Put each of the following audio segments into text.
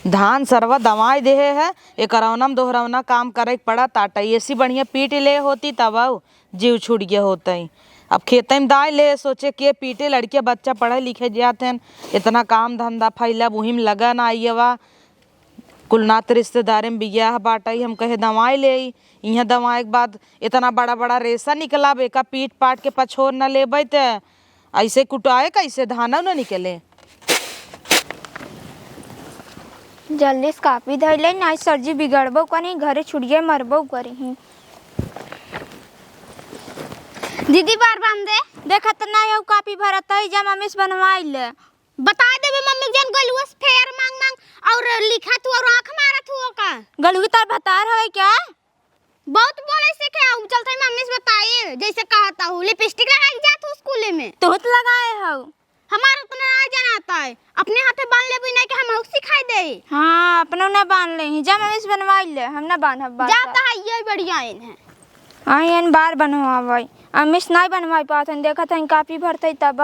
धान सरवा दवाई देहे है एक रौनम दोहरौना काम करे पड़ा ताटा ऐसी बढ़िया पीट ले होती तब जीव छूट गया होता ही। अब खेत में दाई ले सोचे के पीटे लड़के बच्चा पढ़े लिखे जाते हैं इतना काम धंधा फैला वही में लगन आइएवा कुल नात रिश्तेदार में बियाह बाटाई हम कहे दवाई ले यहाँ दवाई के बाद इतना बड़ा बड़ा रेसा निकला बेका पीट पाट के पछोर न लेबै ते ऐसे कुटाए कैसे धाना न निकले। जल्दी से कापी धर ले ना सरजी बिगड़बो कहीं घरे छुड़िए मरबो करी। दीदी बार बांध दे देखा तो ना यू कापी भरत है जब मम्मी से बनवाई ले बता देबे मम्मी जन गलुआ से फेर मांग मांग और लिखा तू और आंख मारत हुआ का गलुआ तार भतार है क्या बहुत बोले से क्या हम चलते मम्मी से बताइए जैसे कहता हूँ लिपस्टिक लगा के जात हूँ स्कूल में तो लगाए हो हमारा उतना ना जाना आता है अपने हाथे बांध ले भी नहीं कि हम सिखाई दे। हाँ अपना ना बांध ले जा मम्मी से बनवाई ले हम ना बांधब जाता है ये बढ़िया है हाँ इन बार बनवाई अम्मी से नहीं बनवाई पाते देखा था कापी भरते तब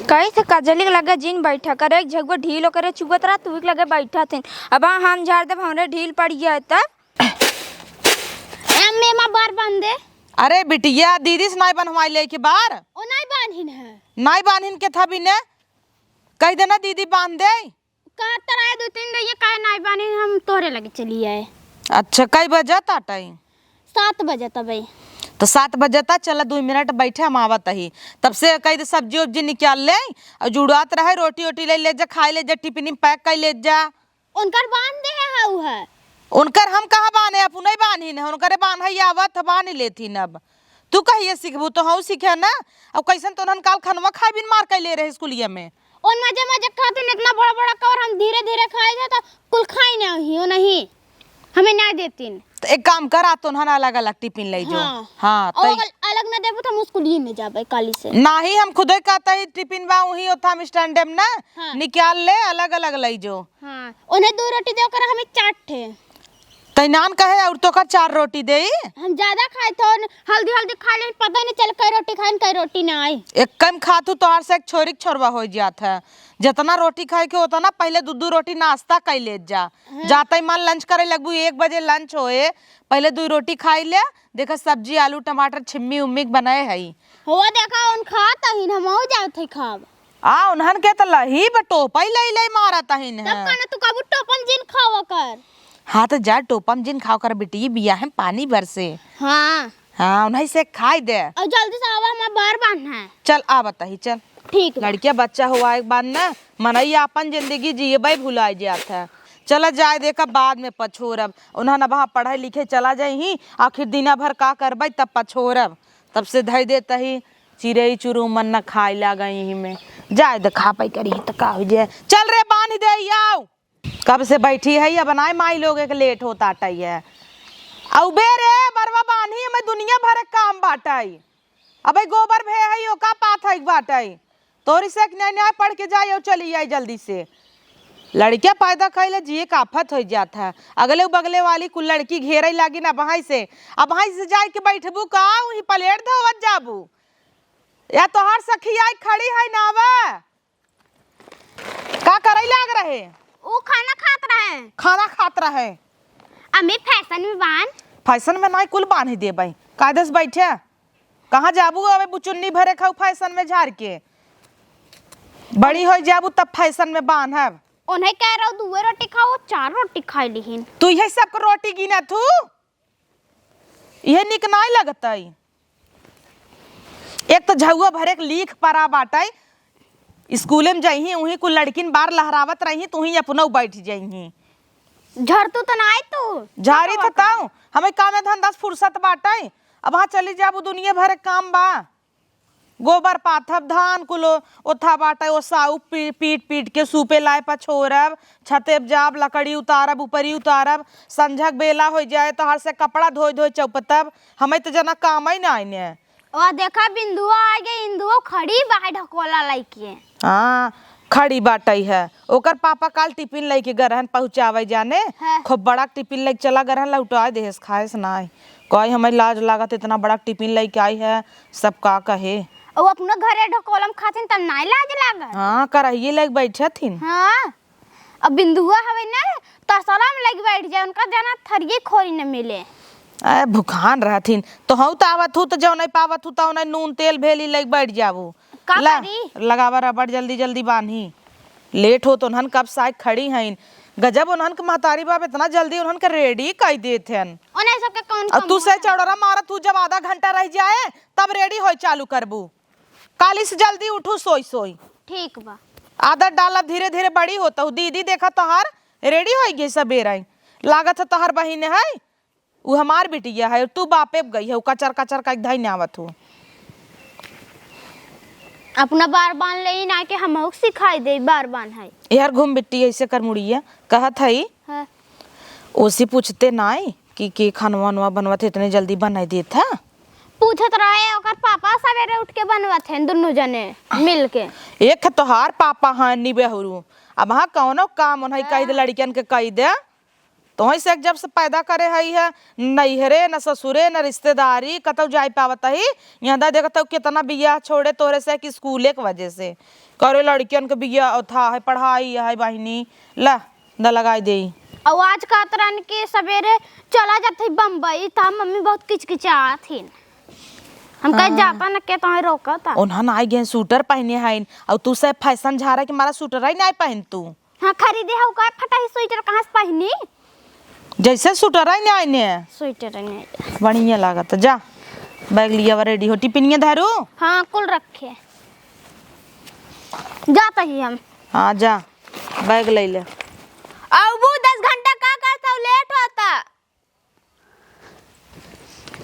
कहीं से कजली लगे जिन बैठा करे एक झगवा ढील करे चुगत रहा तू लगे बैठा थे अब हम झाड़ दे हमरे ढील पड़ गया तब अम्मी मां बार बांध दे। अरे बिटिया दीदी से नहीं बनवाई ले के बार ओ नहीं बांधिन है नहीं बांधिन के था बिने कह देना दीदी बांध दे का तरह 2-3 दिन ये काहे नहीं बांधिन हम तोरे लगे चली आए। अच्छा कई बजे टाइम 7 बजे तब तो 7 बजे तक चल 2 मिनट बैठे हम आवत ही तब से कई सब्जी उब्जी निकाल ले और जुड़ात रहे रोटी वोटी ले जा खाए ले जा टिफिन में पैक कर ले जा उनकर बांध दे है उनकर हम कहाँ बांधे अपन नहीं बांधी न उनकरे बांध आवत बांध लेती अब तू कहिए सीखबू तो हम सीखे ना अब कैसन तो काल खनवा खाए बिन मार कर ले रहे स्कूलिया में उन मजे मजे खाते इतना बड़ा बड़ा कवर हम धीरे धीरे खाए थे तो कुल खाई नहीं हमें ना देती तो एक काम कर तो अलग अलग टिफिन ले जो हाँ और अलग ना देबो तो हम स्कूलिए में जाबे काली से नहीं हम खुद ही कहता ही टिफिन बा वही होता हम स्टैंड में ना निकाल ले अलग अलग ले जो हाँ उन्हें 2 रोटी देकर हमें 4 थे तैनान कहे और तो का 4 रोटी दे हम ज्यादा खाए थे हल्दी हल्दी खा ले पता नहीं चल कई रोटी खाए कई रोटी ना आई एक कम खातू तोहर से एक छोरी छोरवा हो जात है जितना रोटी खाए के होता ना पहले 2 रोटी नाश्ता कर ले जा जाता ही मान लंच करे लगबू 1 बजे लंच होए पहले 2 रोटी खाई ले देखा सब्जी आलू टमाटर छिम्मी उम्मी बनाए है हो देखा उन खाता ही हम हो जात है खाब आ उन्हन के त लही बटोपा ले ले मारत है तब कहना तू कबू टोपन जिन खावा कर हाँ तो जा टोपम जिन खाओ कर बेटी बिया है पानी भर से हाँ हाँ उन्हीं से खाई दे और जल्दी से आवा हमें बाहर बांधना है चल आ बताही चल ठीक लड़किया बच्चा हुआ एक बार ना मनैया अपन जिंदगी जिए भाई भुलाई जाता है चला जाए देखा बाद में पछोरब उन्होंने वहाँ पढ़ाई लिखे चला जाए ही आखिर दिना भर का करब तब पछोरब तब से धई देता ही चिड़ई चुरू मन न खाए लगा यही में जाए तो खा पाई करी तो का हो जाए चल रे बांध दे आओ कब से बैठी है या बनाए माई लोग एक लेट होता है औबे रे बरवा बांधी मैं दुनिया भर काम बाटाई अब गोबर भे है ओ का पात है बाटाई तोरी से न्याय पढ़ के जाए और चली आई जल्दी से लड़कियां पैदा कैले जिए का आफत हो जाता है अगले बगले वाली कुल लड़की घेरे लागी ना वहीं से अब वहीं से जाए के बैठबू का वही प्लेट धोवत जाबू या तो हर सखी आई खड़ी है नावा का करे लाग रहे वो खाना खात रहे अम्मी फैशन में फैशन में नहीं कुल बांध दे भाई कायदे से बैठे कहाँ जाबू अबे बुचुन्नी भरे खाऊ फैशन में झाड़ के बड़ी हो जाबू तब फैशन में बांधब उन्हें कह रहा हूँ 2 रोटी खाओ 4 रोटी खाई लिहिन तू यही सब रोटी गिना तू यह निक नहीं लगता एक तो झुआ भरे लिख परा बाटाई स्कूल में जाही वही कुल लड़किन बार लहरावत रही तू ही अपना बैठ जाही झड़तू तो ना तू झाड़ी था हमें काम धंधा फुर्सत बाटाई अब वहाँ चली जाबू दुनिया भर काम बा गोबर पाथब धान कुलो ओथा बाटा ओ साउ पीट पीट के सूपे लाए पछोरब छते जाब लकड़ी उतारब ऊपरी उतारब संझक बेला हो जाए तो हर से कपड़ा धोई धोई चौपतब हमें तो जना काम ही ना आईने और देखा बिंदुआ आ गई इंदुआ खड़ी बाहर ढकोला लाइके हाँ खड़ी बाटई है ओकर पापा काल टिफिन लेके गरहन पहुंचावे जाने खूब बड़ा टिफिन लेके चला गरहन लौटा दे खाए से ना कोई हमें लाज लागत इतना बड़ा टिफिन लेके आई है सब का कहे और अपना घरे ढकोलम खातिन त नाई लाज लागल। हाँ कराइए लग बैठे थिन। हाँ अब बिंदुआ हवे ना तसला में लग बैठ जाए उनका जाना थरिये खोरी न मिले। अरे भुखान रहथिन तो हूँ तो आवत हूँ तो जो नहीं पावत हूँ तो नहीं नून तेल भेली लग बैठ जाबू। का ला करी? लगावा रबड़ जल्दी जल्दी बांधी। लेट हो तो उन्हन कब साइड खड़ी हैं। गजब उन्हन के महतारी बाप इतना जल्दी उन्हन के रेडी कर देते हैं। ओने सबके कौन अब तू से चौड़रा मारा तू जब आधा घंटा रह जाए तब रेडी हो चालू करबू। काली से जल्दी उठू सोई सोई। ठीक बा। आदत डाला धीरे धीरे बड़ी होता हूँ। दीदी देखा तोहार रेडी हो गई सबेरा लागत है तोहर बहिन है वो हमार बिटिया है तू बापे गई है कचर कचर का धाई न आवत हूँ। अपना बार बान ले ना के हम सिखाई दे बार बान है यार घूम बिट्टी ऐसे कर मुड़िया कहत है हाँ। ओसी पूछते नाई कि खानवा वानवा बनवा थे इतने जल्दी बनाई देता। पूछत रहे ओकर पापा सवेरे उठ के बनवत हैं दोनों जने मिल के। एक तोहार पापा हाँ नी बेहरू अब हाँ कौनो काम उन्हें कही दे लड़कियन के कही दे तो वहीं से जब से पैदा करे है नैहरे न ससुरे न रिश्तेदारी कतौ जाई पावत ही यहाँ दा देखता कितना बिया छोड़े तोरे से कि स्कूले के वजह से करे लड़कियन के बिया था है पढ़ाई है बहिनी ला द लगाई दे। और आज का तरन के सवेरे चला जाते बम्बई था मम्मी बहुत किचकिचा थी हम कहीं जाता न के तो रोका था। उन्हन आई गए सूटर पहने हैं और तू से फैशन झारा कि मारा सूटर ही नहीं पहन तू। हाँ खरीदे है का फटा ही स्वेटर कहाँ से पहनी जैसे सूटर ही नहीं आईने स्वेटर नहीं बढ़िया लागत जा बैग लिया रेडी हो टिफिनिया धरू। हाँ कुल रखे जाता ही हम। हाँ जा बैग ले ले। अब वो 10 घंटा का करता हूँ लेट होता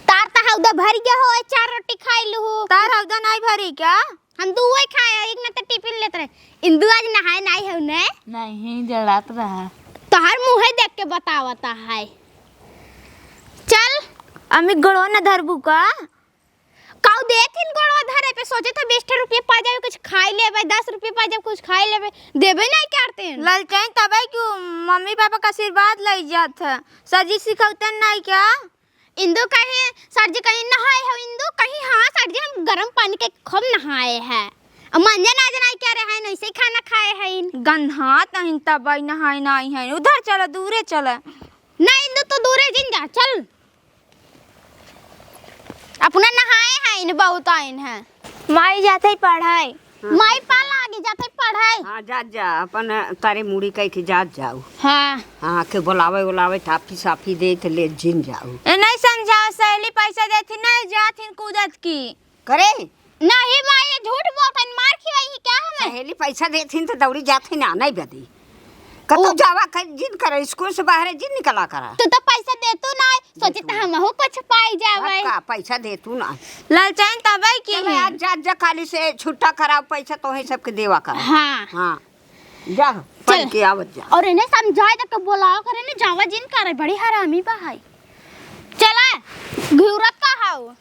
तारता हौदा भर गया हो 4 रोटी खाई लू तार हौदा नहीं भरी क्या? हम दू वही खाए एक न तो टिफिन लेते रहे इंदु आज नहाए नहीं है ने नहीं जड़ात रहा तो हर मुंह देख के बतावता है। चल अम्मी गड़ो न धरबू का काऊ देथिन गोड़वा धरे पे सोचे था 20 रुपये पा जाए कुछ खाई लेबे 10 रुपये पा जाए कुछ खाई लेबे देबे नहीं करते हैं ललचाई तब क्यों मम्मी पापा का आशीर्वाद ले जात है सजी सिखौतन नहीं क्या? इंदु कहे सर जी कहीं नहाए हो इंदु कहीं हाँ सर जी हम गर्म पानी के खूब नहाए हैं मंजन आज नहीं क्या रहे हैं ऐसे खाना खाए हैं गन्हात नहीं तब नहाए नहीं है उधर चलो दूरे चलो नहीं इंदु तो दूरे जिन जा चल अपना नहाए हैं इन बहुत आइन है माई जाते ही पढ़ाई माई पाला आगे जाते पढ़ाई। हाँ जा जा अपन तारे मुड़ी कह के जात जाऊ। हाँ हाँ के बुलावे टाफी साफी दे तो ले जिन जाऊ। नहीं समझाओ सहेली पैसा देती नहीं जाती कूदत की करे नहीं माई झूठ बोलता मार खिलाई क्या हमें सहेली पैसा देथिन तो दौड़ी जाथे ना नहीं बदी कतो जावा कर जिन कर स्कूल से बाहर जिन निकला करा तू तो पैसा दे तू ना सोचे तो हम हो कुछ पाई जावे का पैसा दे तू ना ललचाई तब की चलो आज जा जा काली से छुट्टा खराब पैसा तो है सबके देवा कर। हाँ हाँ जा पढ़ के आवत जा और इन्हें समझाए तक बुलाओ करे ने जावा जिन करे बड़ी हरामी बा है चला घुरत का हाउ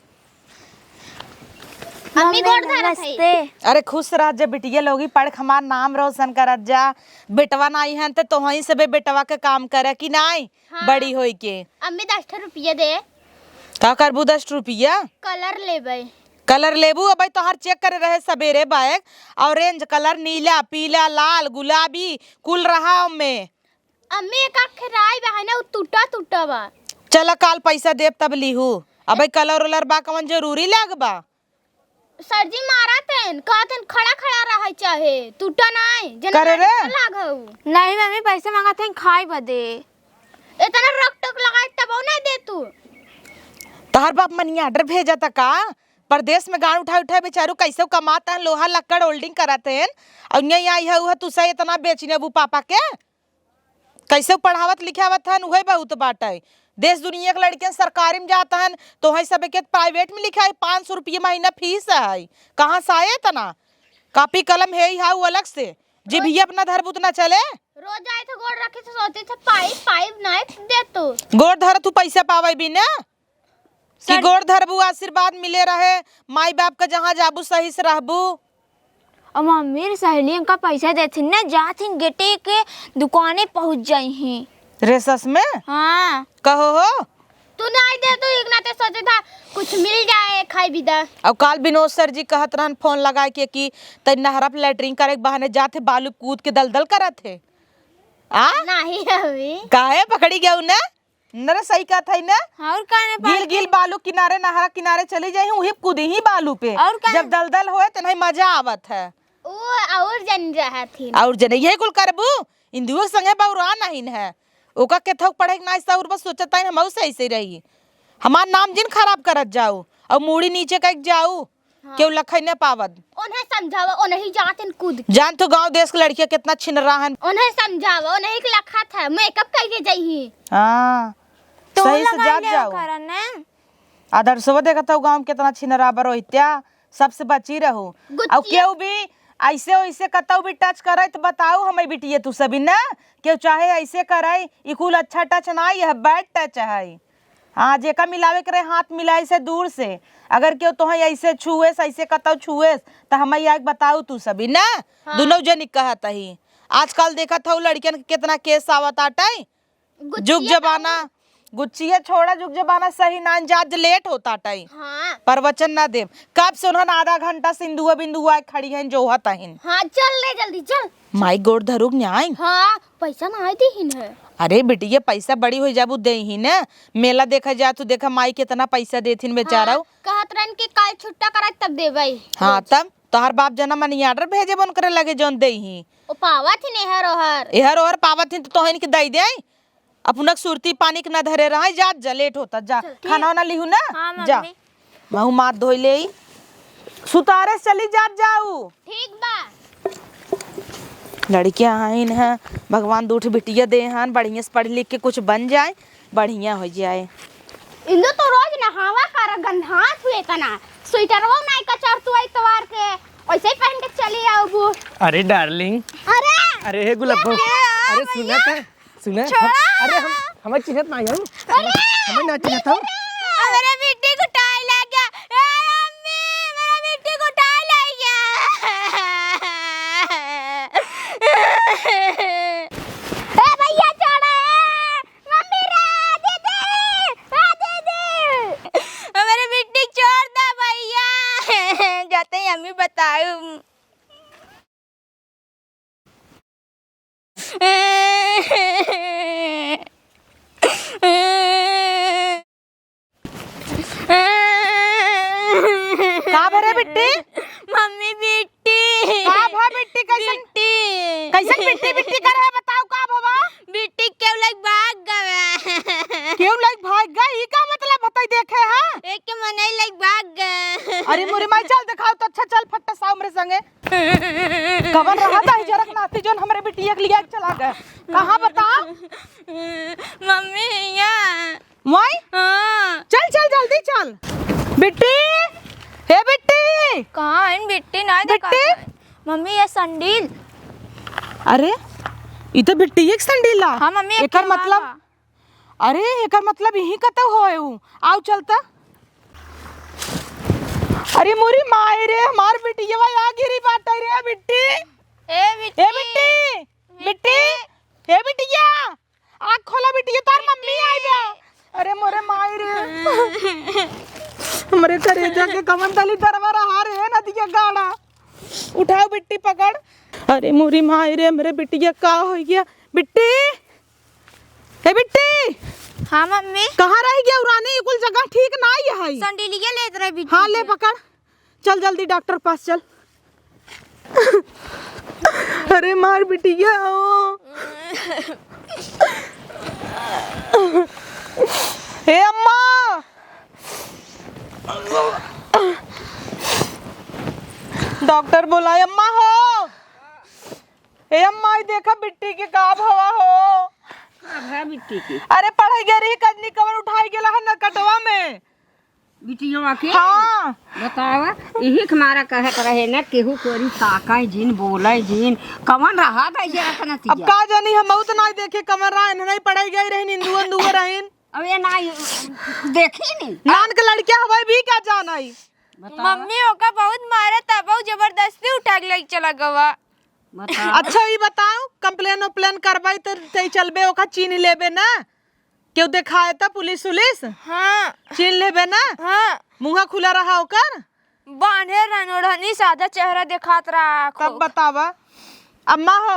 अम्मी गोड़ धरत है। अरे खुश रह जा बिटिया लोगी पढ़ हमार नाम रोशन करत जा बेटवा नहीं है तो वहीं से बेटवा के काम करे कि नहीं। हाँ। बड़ी होई के अम्मी 10 रुपये दे का करबू 10 रुपया कलर लेबे कलर लेबू अब तो हर चेक करे रहे सवेरे बैग ऑरेंज कलर नीला पीला लाल गुलाबी कुल रहा में अम्मी एक खराई बा है ना टूटा बा चला काल पैसा देब तब लीहू अब कलर उलर बा कवन जरूरी लागबा सर जी मारा तेन कहतन खड़ा रहे चाहे टूटा नहीं करे रे लागौ नहीं मम्मी पैसे मांगते हैं खाई बदे इतना रक टक लगाए तब नहीं दे तू तोहर बाप मनिया ऑर्डर भेजा था का प्रदेश में गाड़ उठाए बेचारू कैसे कमाता है लोहा लक्कड़ होल्डिंग कराते हैं और यही आई है वह तुसा इतना बेचने अबू पापा के कैसे पढ़ावत लिखावत है वही बहुत बाटे देश दुनिया के लड़कियां सरकारी में जाता है तो है सब के प्राइवेट में लिखा है 500 रुपये महीना फीस है कहाँ से आए तना कॉपी कलम है ही अलग से जी भी अपना धर उतना चले रोज आए थे गोड़ रखे थे सोचे थे पाइप नहीं दे तू गोड़ धर तू पैसा पावे भी ना कि गोड़ धरबू आशीर्वाद मिले रहे माई बाप का जहाँ जाबू सही से रहबू। और मम्मी सहेली का पैसा देती ना जाती गेटे के दुकाने पहुंच जाई हैं रेसस में। हाँ कहो हो तू नहीं दे तो एक नाते सोचे था कुछ मिल जाए खाई भी दा। अब काल विनोद सर जी कहत रहन फोन लगा के कि तै नहरा पे लैट्रिन करे के बहाने जाते बालू कूद के दलदल करत थे आ नहीं अभी काहे पकड़ी गया ना नरे सही कहत है ना। और काने गिल गिल बालू किनारे नहरा किनारे चली जाई वही कूदी ही बालू पे और का- जब दलदल होए त नहीं मजा आवत है वो और जन रहा थी। और जने यही कुल करबू इंदुओ संगे बौरा नहीं है ओका के थक पढ़े ना ऐसा और बस सोचता है हम से ऐसे रही हमार नाम जिन खराब करत जाऊ और मूड़ी नीचे कह जाऊ केउ लखई न पावत। उन्हें समझावा उन्हें जाते कूद जान तो गांव देश के लड़कियां कितना छिन रहा है। उन्हें समझावा उन्हें लखा था मेकअप करके जाइए। हाँ तो सही से लगा जात ले जाओ करन आदर्शवा देखता हूँ गांव में कितना छिनरा बरो इत्या सबसे बची रहो गुच्चिया- और केहू भी ऐसे वैसे कतौ भी टच करे तो बताओ हमें बिटिए तू सभी ना केहू चाहे ऐसे करे ई कुल अच्छा टच ना यह बैड टच है। हाँ जेका मिलावे करे हाथ मिलाए से दूर से अगर केहू तो ऐसे छुए ऐसे कतौ छुए तो हमें यार बताओ तू सभी ना। हाँ। दोनों जन कहत ही आजकल देखा था लड़कियन के कितना केस आवत आटे जुग जमाना गुच्चिया छोड़ा जुग जमाना सही ना जात लेट होता टाइम। हाँ प्रवचन ना दे कब से उन्होंने आधा घंटा सिंधुआ बिंदुआ खड़ी है जो होता है। हाँ चल ले जल्दी चल। माई गोड़ धरुक न्याय। हाँ पैसा ना दी ही है। अरे बेटी ये पैसा बड़ी हो जाबू दे ही ना मेला देखा जा तो देखा माई कितना पैसा देथिन बेचारा। हाँ, कहत रहन कि काल छुट्टा करा तब देबई। हाँ तब तोहर बाप जना मनी ऑर्डर भेजे बन करे लगे जोन दे ही ओ पावा थी नेहर ओहर एहर ओहर पावत तो तोहन के दई दे अपनक सुरती पानी के ना धरे रहा जा जा लेट होता जा खाना वाना लिहू ना। हाँ, जा मम्मी। महू मात धोई ले सुतारे से चली जात जाऊ। ठीक बा। लड़कियां आइन हैं भगवान दूठ बिटिया दे हन बढ़िया से पढ़ लिख के कुछ बन जाए बढ़िया हो जाए। इंदु तो रोज नहावा कर गंधात हुए तना स्वेटरवा नहीं कचर तू इतवार के ऐसे ही पहन के चली आओ। अरे डार्लिंग अरे हे गुलाब अरे सुना अरे हम चिन्हत ना हूं हम ना चिन्हत हूं। मेरे बेटी को टाई लग गया मम्मी मेरा बेटी को टाई लग गया। ए भैया छोड़ा मम्मी रा दे मेरे बेटी छोड़ दे भैया जाते ही हमें बताऊं। का भरे बिट्टी मम्मी बेटी का भा बिट्टी कैसन कैसन बिट्टी बिट्टी करे है बताओ का बाबा बेटी क्यों लग भाग गया क्यों लाइक भाग गई का मतलब बताई देखे है एक के मन ही लग भाग गया। अरे मोरे माई चल दिखाओ तो अच्छा चल फट्टा साव मेरे संगे कवन रहा था जरक नाती जोन हमरे बिटिया के लिए चला गया कहां बता मम्मी यहाँ माई हाँ चल चल जल्दी चल बिट्टी हे बिट्टी कहाँ है बेटी ना देखा बिट्टी? मम्मी ये संडील अरे ई तो बिट्टी एक संडीला हाँ मम्मी एकर मतलब अरे एकर मतलब यही कतौ होए हूं आओ चलता। अरे मोरी माई रे हमार बिटिया आ गिरी बात रे बिट्टी ए बेटी ए बिट्टी बिट्टी हे बिटिया आँख खोला बिटिया तार मम्मी आई बे। अरे मोरे माई रे हमरे करेजा के कमन तली दरवा रहा रे नदिया गाड़ा उठाओ बिट्टी पकड़। अरे मोरी माई रे मेरे बिटिया का हो गया बिट्टी हे बिट्टी हाँ मम्मी कहाँ रह गया उरानी ये कुल जगह ठीक ना है। संडीलिया ले रहे बेटी हाँ ले पकड़ चल जल्दी डॉक्टर पास चल। अरे मार बिटिया हे अम्मा डॉक्टर बुलाए अम्मा हो। हे अम्मा ये देखा बिट्टी के का हवा हो। बिट्टी की अरे पढ़ाई गई रही कजनी कवर उठाई गेला है न कटवा में बिटिया के हाँ बतावा यही हमारा कहत रहे न केहू कोरी ताकाय जिन बोले जिन कवन रहा था जरा का अब नतीजा। का जानी हम बहुत नहीं देखे कमर रहा नहीं पढ़ाई गई रही इंदुआ इंदुआ रही अब ये ना देखी नहीं नान के लड़किया हवाई भी का जाना ही। मम्मी होगा बहुत मारा था बहुत जबरदस्ती उठा के लेके चला गवा। बता अच्छा ये बताओ कंप्लेन उप्लेन करवाई तो चलबे ओका चीनी लेबे ना क्यों दिखाए था पुलिस उलिस? हाँ चिन लेबे ना, हाँ मुँह खुला रहा ओकर। बांधे रहनी सादा चेहरा दिखात रहा तब बतावा। अम्मा हो,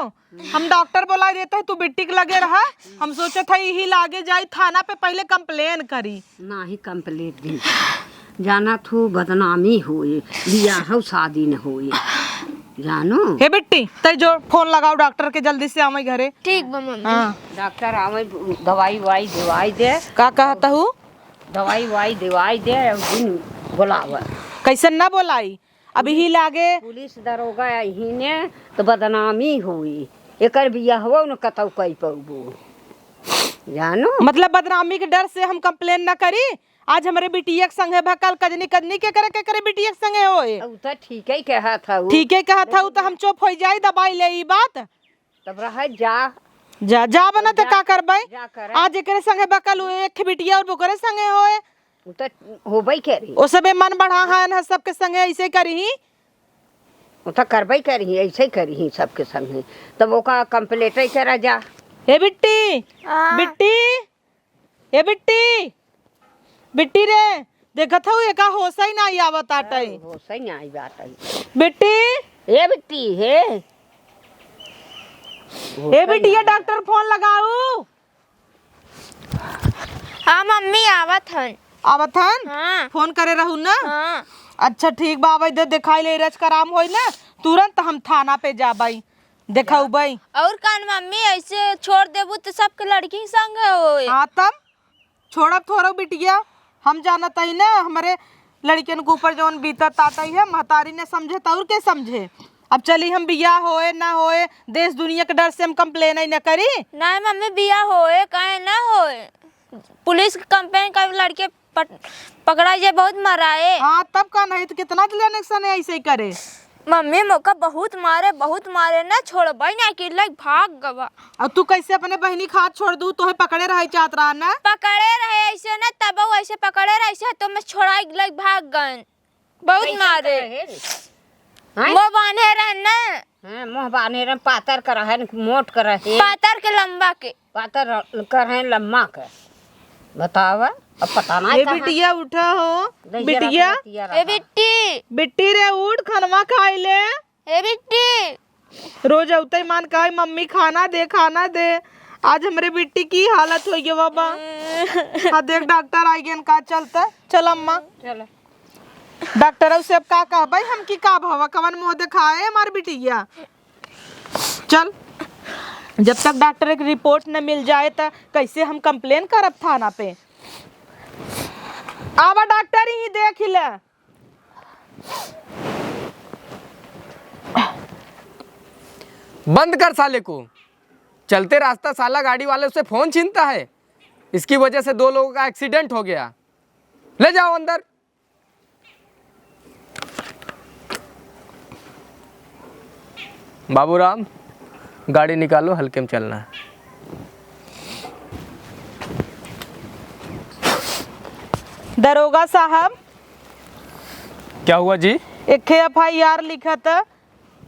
हम डॉक्टर बुला देते हैं, तू बिट्टी के लगे रहा। हम सोचे था यही लागे जाई थाना पे पहले कंप्लेन करी। ना ही कंप्लीट भी जाना थू बदनामी होए, बियाह शादी न होए जानो। हे बिट्टी तय जो फोन लगाओ डॉक्टर के, जल्दी से आवे घरे। ठीक बा मम्मी। हाँ डॉक्टर आवे दवाई वाई दिवाई दे, का कहता हूँ? दवाई वाई दिवाई दे और दिन बुलावे। कैसन ना बोलाई, अभी ही लागे पुलिस दरोगा यही ने तो बदनामी हुई, एकर बियाह हो न कतौ कई पौबो जानो। मतलब बदनामी के डर से हम कंप्लेन न करी। आज हमारे बिटिया के संगे भकल कजनी कजनी के करे बिटिया के संगे होए। उ तो ठीक ही कहा था उ। ठीक है कहा था तो हम चुप हो जाई, दबाई ले ई बात। तब रह जा जा बना तो का करबै? जा करे। आज एकरे संगे बकल हुए, एक बिटिया और बोकरे संगे होए। उ तो होबई करी, ओ सबे मन बढ़ा है सबके संगे ऐसे करी। उ तो करबई करी, ऐसे करी सबके संगे। तब ओका कंप्लीट करा जा। ए बिट्टी हाँ। बिट्टी, ए बिट्टी बिट्टी रे, देखत हूँ एका होश ही नहीं आवत आटई। हो सही आई बात आई। बिट्टी ए बिट्टी हे, ए बिटिया डॉक्टर फोन लगाऊ। हाँ मम्मी आवत हन। आवत हन? हाँ फोन करे रहू ना। हाँ अच्छा ठीक बा, आवे दे दिखाई ले रच कराम होई ना, तुरंत हम थाना पे जाबाई देखाऊ बाई। और कान मम्मी ऐसे छोड़ देबू तो सबके लड़की संग होए। हाँ तब छोड़ब थोड़ा बिटिया, हम जानत ही ना हमारे लड़कियन के ऊपर जौन बीतत आटई है, महतारी ने समझे तो और के समझे। अब चली हम बिया होए ना होए, देश दुनिया के डर से हम कंप्लेन ही न करी। नहीं मम्मी बिया होए काहे ना होए, पुलिस कंप्लेन कर लड़के पकड़ा जाए, बहुत मराए। हाँ तब का नहीं तो कितना दिलाने ऐसे ही करे। मम्मी मौका बहुत मारे ना छोड़बाई ना कि लाइक भाग गवा। अब तू कैसे अपने बहनी खाद छोड़ दू, तोहे पकड़े रहे चाहत रहा ना। पकड़े रहे ऐसे ना, तब वो ऐसे पकड़े रहे ऐसे तो मैं छोड़ाई लाइक भाग गन, बहुत मारे। वो बांधे रहे ना। हां मुंह बांधे रहे, पातर कर है मोट कर है, पातर के लंबा के, पातर कर है लम्मा के। बतावा अब पता ना ए बिटिया उठा हो, बिटिया ए बिट्टी बिट्टी रे उठ, खनवा खाई ले। ए बिट्टी रोज औते ही मान कहे मम्मी खाना दे। आज हमरे बिट्टी की हालत हो गई बाबा। हाँ देख डॉक्टर आई गन का चलता। चल अम्मा चल डॉक्टर से अब का कह भाई, हम की का भवा कवन मुंह दिखाए हमार बिटिया। चल जब तक डॉक्टर की रिपोर्ट न मिल जाए तो कैसे हम कंप्लेन करब थाना पे। आवा डॉक्टर ही देख ले। बंद कर साले को, चलते रास्ता साला गाड़ी वाले से फोन छीनता है, इसकी वजह से 2 लोगों का एक्सीडेंट हो गया। ले जाओ अंदर। बाबूराम गाड़ी निकालो, हल्के में चलना है। दरोगा साहब क्या हुआ जी? एक FIR लिखा था।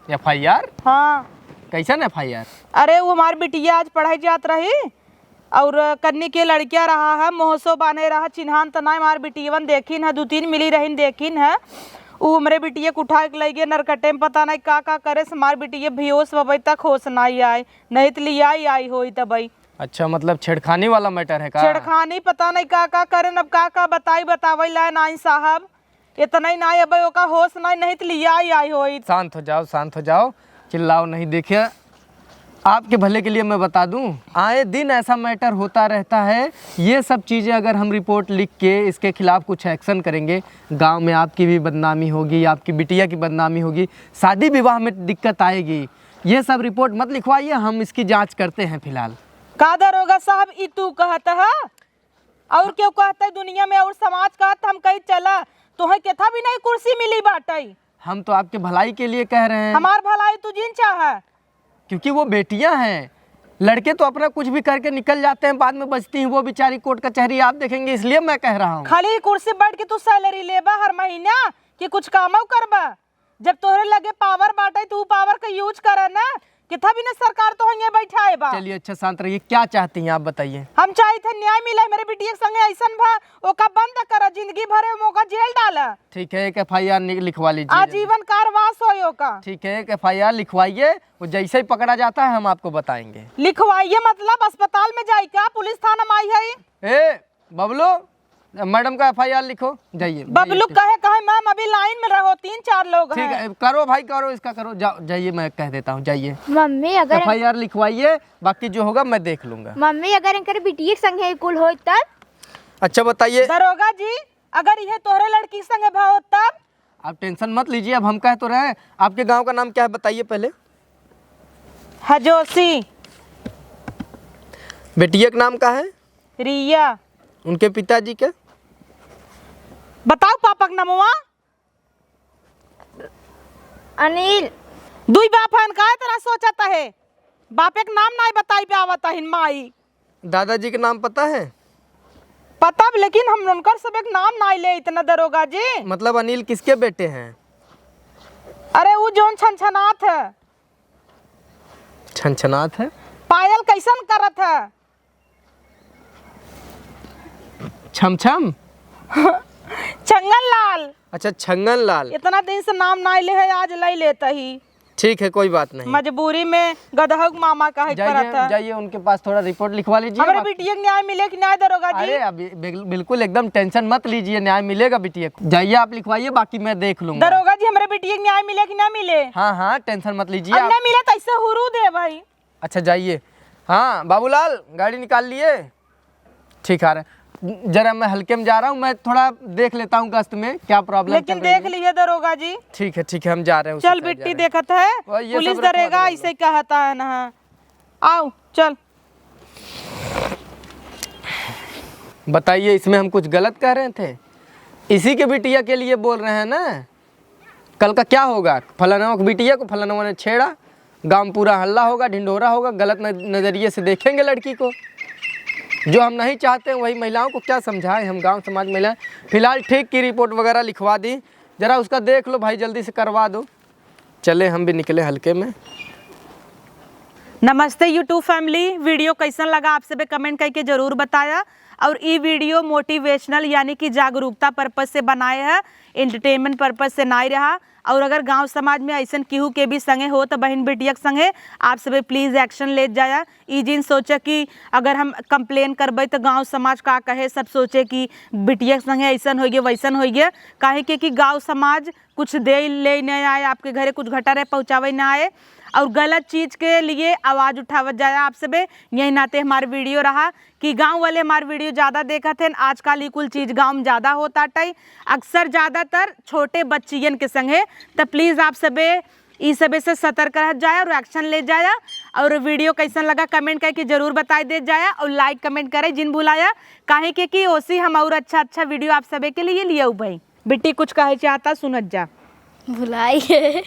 FIR? हाँ कैसन FIR? अरे वो हमारी बिटिया आज पढ़ाई जात रही और कन्नी के लड़किया रहा है, मोहसो बाने रहा, चिन्हान तो नहीं हमारी बिटियावन देखिन है, 2-3 मिली रहीन देखिन है। वो हमारे बिटिया को उठा के लगे नरकटे में, पता नहीं का करे से हमारी बिटिया बेहोश बबई तक होश नहीं आए, नहीं तो लिया ही आई होई तबई। अच्छा मतलब छेड़खानी वाला मैटर है का? छेड़खानी पता नहीं का करे, अब का बतावे ला नाई साहब, इतना ही नहीं अब ओका होश नहीं तो लिया ही आई होई। शांत हो जाओ, चिल्लाओ नहीं। देखिए आपके भले के लिए मैं बता दूं, आए दिन ऐसा मैटर होता रहता है। ये सब चीज़ें अगर हम रिपोर्ट लिख के इसके खिलाफ कुछ एक्शन करेंगे, गांव में आपकी भी बदनामी होगी, आपकी बिटिया की बदनामी होगी, शादी विवाह में दिक्कत आएगी। ये सब रिपोर्ट मत लिखवाइए, हम इसकी जांच करते हैं फिलहाल। का दरोगा साहब ई तू कहता है और क्यों कहता है दुनिया में और समाज कहता हम कहीं चला तो है केथा भी नहीं कुर्सी मिली बाटई। हम तो आपके भलाई के लिए कह रहे हैं। हमार भलाई तू जिन चाह, क्योंकि वो बेटियां हैं। लड़के तो अपना कुछ भी करके निकल जाते हैं, बाद में बचती हैं वो बेचारी कोर्ट कचहरी आप देखेंगे, इसलिए मैं कह रहा हूँ। खाली कुर्सी बैठ के तू सैलरी लेबा हर महीना कि कुछ काम करबा? जब तोहरे लगे पावर बाटे तू पावर का यूज कर ना, कितना भी ना सरकार तो हंगे बैठा है बा। चलिए अच्छा शांत रहिए, क्या चाहती हैं आप बताइए। हम चाहे थे न्याय मिले मेरे बिटिया के संगे ऐसन भा ओका बंद करा, जिंदगी भर मौका जेल डाला। ठीक है, एक FIR लिखवा लीजिए। आजीवन कारावास हो का। ठीक है, एक FIR लिखवाइए, वो जैसे ही पकड़ा जाता है हम आपको बताएंगे। लिखवाइए मतलब अस्पताल में जाए क्या, पुलिस थाना में आई है? ए बबलू, मैडम का FIR लिखो, जाइए। बबलू कहे मैम अभी लाइन में रहो, 3-4 लोग ठीक हैं। है, करो भाई करो, इसका करो, जाओ जाइए, मैं कह देता हूँ, जाइए। मम्मी अगर FIR लिखवाइए, बाकी जो होगा मैं देख लूंगा। मम्मी अगर इनकर बिटिया के संगे कुल हो तब। अच्छा बताइए। दरोगा जी अगर यह तोहरे लड़की के संगे भाव तब? आप टेंशन मत लीजिए, अब हम कह तो रहे हैं। आपके गांव का नाम क्या है बताइए पहले। हजोसी। बेटिया का नाम क्या है? रिया। उनके पिताजी के? बताओ पापा का नमवा। अनिल। दुई बाप है का इतना सोचता है, बापे का नाम नहीं बताई पे आवता है माई। दादाजी के नाम पता है? पता लेकिन हम उनकर सब एक नाम नहीं ले इतना दरोगा जी। मतलब अनिल किसके बेटे हैं? अरे वो जोन छनछनात है। छनछनात है? पायल कैसन करत है? छमछम? छंगन लाल। अच्छा छंगन लाल। इतना दिन से नाम नहीं ले है, आज ले लेता ही। ठीक है कोई बात नहीं। मजबूरी में गदहक मामा का है करत जाइए है। जाइए, उनके पास थोड़ा रिपोर्ट लिखवा लीजिए। हमारे बिटिया के न्याय मिले कि न्याय दरोगा जी? अरे अभी बिल्कुल एकदम टेंशन मत लीजिए, न्याय मिलेगा बिटिया को। जाइए आप लिखवाइए, बाकी मैं देख लूंगा। दरोगा जी हमारे बिटिया के न्याय मिले कि ना मिले? हाँ हाँ टेंशन मत लीजिए अब आप। ना मिले तो ऐसे हुरू दे भाई। अच्छा जाइए। हाँ बाबूलाल गाड़ी निकाल लिए? ठीक आ रहा है, जरा मैं हल्के में जा रहा हूँ, मैं थोड़ा देख लेता हूँ गश्त में क्या प्रॉब्लम लेकिन देख लीजिए दरोगा जी। ठीक है हम जा रहे हैं। चल बिट्टी देखत है, और ये पुलिस सब रखवा डरेगा दो। ऐसे कहता है ना। आओ चल। बताइए इसमें हम कुछ गलत कह रहे थे? इसी के बिटिया के लिए बोल रहे हैं ना। कल का क्या होगा, फलाना बिटिया को फलाना ने छेड़ा, गांव पूरा हल्ला होगा, ढिंढोरा होगा, गलत नज़रिए से देखेंगे लड़की को। जो हम नहीं चाहते वही महिलाओं को क्या समझाएं हम, गांव समाज महिलाएं। फिलहाल ठीक की रिपोर्ट वगैरह लिखवा दी, ज़रा उसका देख लो भाई, जल्दी से करवा दो। चले हम भी निकले हल्के में। नमस्ते यूट्यूब फैमिली, वीडियो कैसन लगा आप सब कमेंट करके जरूर बताया। और ये वीडियो मोटिवेशनल यानी कि जागरूकता पर्पज से बनाए है, एंटरटेनमेंट पर्पज से नहीं रहा। और अगर गांव समाज में ऐसा केहू के भी संगे हो तो बहन बेटिया के संगे आप सब प्लीज़ एक्शन ले जाया। ई जिन सोचे कि अगर हम कंप्लेन करबे तो गांव समाज का कहे, सब सोचे कि बेटिया के संगे ऐसा हो गया वैसन हो गया। काहे कि गांव समाज कुछ दे ले नहीं आए, आपके घरे कुछ घटारे पहुँचावे ना आए और गलत चीज़ के लिए आवाज़ उठावत जाए आप सबे। यही नाते हमारे वीडियो रहा कि गांव वाले हमारे वीडियो ज़्यादा देखत हैं। आजकल ये कुल चीज़ गांव में ज़्यादा होता टाई, अक्सर ज़्यादातर छोटे बच्चियन के संगे। तो प्लीज़ आप सबे इस सबे से सतर्क रह जाए और एक्शन ले जाया। और वीडियो कैसन लगा कमेंट करके जरूर बताई दे जाया और लाइक कमेंट करे जिन भुलाया। काहे के कि ओसी हम और अच्छा वीडियो आप सबे के लिए लिया भाई। बेटी कुछ कहे चाहता सुनत जा। भुलाइए।